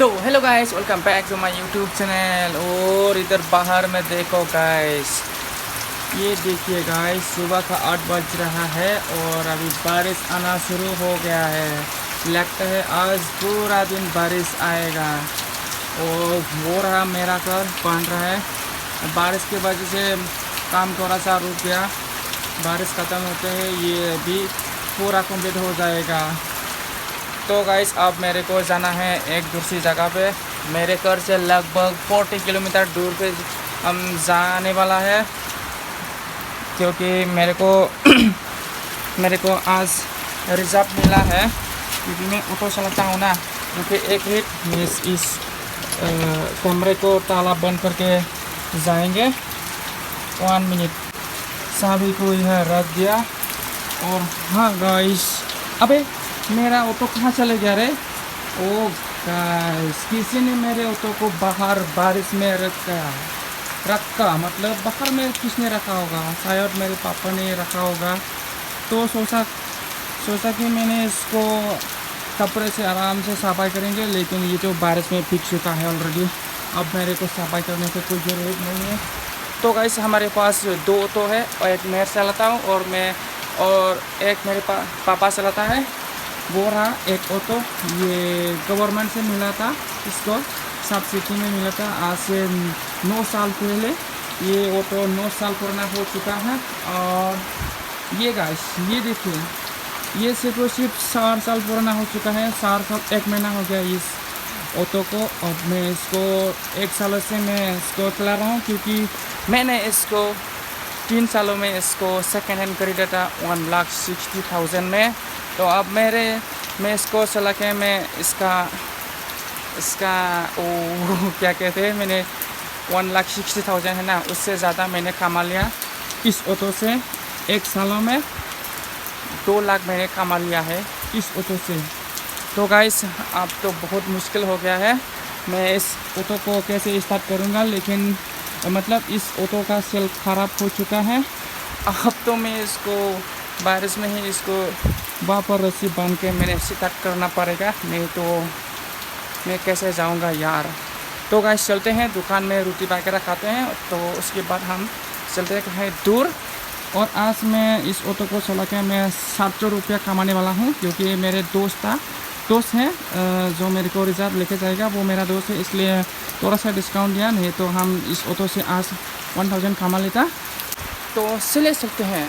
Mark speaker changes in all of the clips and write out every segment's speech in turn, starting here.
Speaker 1: तो hello guys, welcome back to my YouTube channel. और इधर बाहर में देखो गाइस, ये देखिए गाइस, सुबह का 8 बज रहा है और अभी बारिश आना शुरू हो गया है। लगता है आज पूरा दिन बारिश आएगा। और वो रहा मेरा घर बन रहा है। बारिश की वजह से काम थोड़ा सा रुक गया। बारिश ख़त्म होते हैं ये भी पूरा कंप्लीट हो जाएगा। तो गाइस अब मेरे को जाना है एक दूसरी जगह पे। मेरे घर से लगभग 40 किलोमीटर दूर पे हम जाने वाला है, क्योंकि मेरे को आज रिजर्व मिला है। क्योंकि मैं ऑटो चलाता हूँ ना, क्योंकि एक मिनट इस कमरे को ताला बंद करके जाएंगे। 1 मिनट, सभी को यह रख दिया। और हाँ गाइस, अबे मेरा ऑटो कहाँ चले गया रे? ओ गाइस, किसी ने मेरे ऑटो को बाहर बारिश में रखा मतलब बाहर में किसने रखा होगा? शायद मेरे पापा ने रखा होगा। तो सोचा कि मैंने इसको कपड़े से आराम से सफाई करेंगे, लेकिन ये तो बारिश में भीग चुका है ऑलरेडी। अब मेरे को सफाई करने की कोई ज़रूरत नहीं है। तो गाइस हमारे पास 2 ऑटो है, और एक मैं चलाता हूँ और एक मेरे पापा चलाता है। वो रहा एक ऑटो, ये गवर्नमेंट से मिला था, इसको सब्सिडी में मिला था आज से 9 साल पहले। ये ऑटो 9 साल पुराना हो चुका है। और ये गाइस, ये देखिए, ये सिर्फ 4 साल पुराना हो चुका है। 4 साल 1 महीना हो गया इस ऑटो को। अब मैं इसको 1 साल से मैं इसको चला रहा हूँ, क्योंकि मैंने इसको 3 सालों में इसको सेकेंड हैंड खरीदा था 1,60,000 में। तो अब मैं इसको चला के मैं इसका क्या कहते हैं, मैंने 1,60,000 है ना, उससे ज़्यादा मैंने कमा लिया इस ऑटो से। 1 सालों में 2 लाख मैंने कमा लिया है इस ऑटो से। तो गाइस अब तो बहुत मुश्किल हो गया है, मैं इस ऑटो को कैसे स्टार्ट करूँगा। लेकिन मतलब इस ऑटो का सेल ख़राब हो चुका है। अब तो मैं इसको बारिश में ही इसको वहाँ पर रस्सी बांध के मैंने स्टार्ट करना पड़ेगा, नहीं तो मैं कैसे जाऊँगा यार। तो गाइस चलते हैं दुकान में, रोटी वगैरह खाते हैं, तो उसके बाद हम चलते हैं कहीं दूर। और आज मैं इस ऑटो को चला के मैं 700 रुपया कमाने वाला हूँ, क्योंकि मेरे दोस्त है जो मेरे को रिजर्व लेके जाएगा, वो मेरा दोस्त है, इसलिए थोड़ा सा डिस्काउंट दिया। नहीं तो हम इस ऑटो से आज 1000 कमा लेता। तो चले सकते हैं।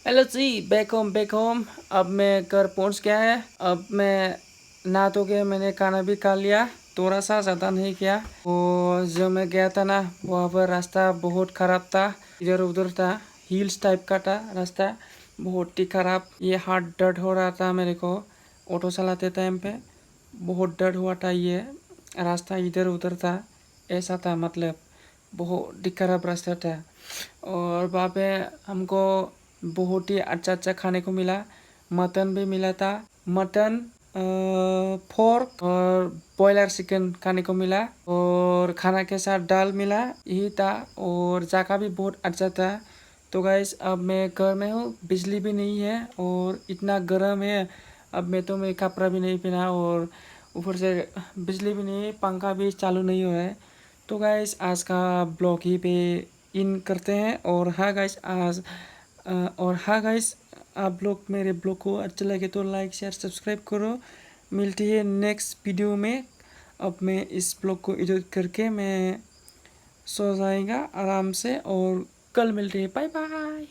Speaker 1: हेलो जी, बैक होम। अब मैं घर पहुंच गया है। अब मैं नहा धो के मैंने खाना भी खा लिया, थोड़ा सा ज़्यादा नहीं किया। और जो मैं गया था ना, वहाँ पर रास्ता बहुत ख़राब था, इधर उधर था, हिल्स टाइप का था रास्ता, बहुत ही ख़राब। ये हाथ दर्द हो रहा था मेरे को ऑटो चलाते टाइम पे, बहुत दर्द हुआ था। ये रास्ता इधर उधर था, ऐसा था, मतलब बहुत ही ख़राब रास्ता था। और वहाँ पे हमको बहुत ही अच्छा अच्छा खाने को मिला। मटन भी मिला था, मटन, पोर्क और बॉयलर चिकन खाने को मिला। और खाना के साथ दाल मिला, यही था। और जगह भी बहुत अच्छा था। तो गाइस अब मैं घर में हूँ, बिजली भी नहीं है और इतना गर्म है। अब मैं कपड़ा भी नहीं पहना, और ऊपर से बिजली भी नहीं है, पंखा भी चालू नहीं हुआ है। तो गाइस आज का ब्लॉग ही पे इन करते हैं। और हाँ गाइस, आप लोग मेरे ब्लॉग को अच्छा लगे तो लाइक शेयर सब्सक्राइब करो। मिलती है नेक्स्ट वीडियो में। अब मैं इस ब्लॉग को एडिट करके मैं सो जाएगा आराम से। और कल मिलते हैं, बाय बाय।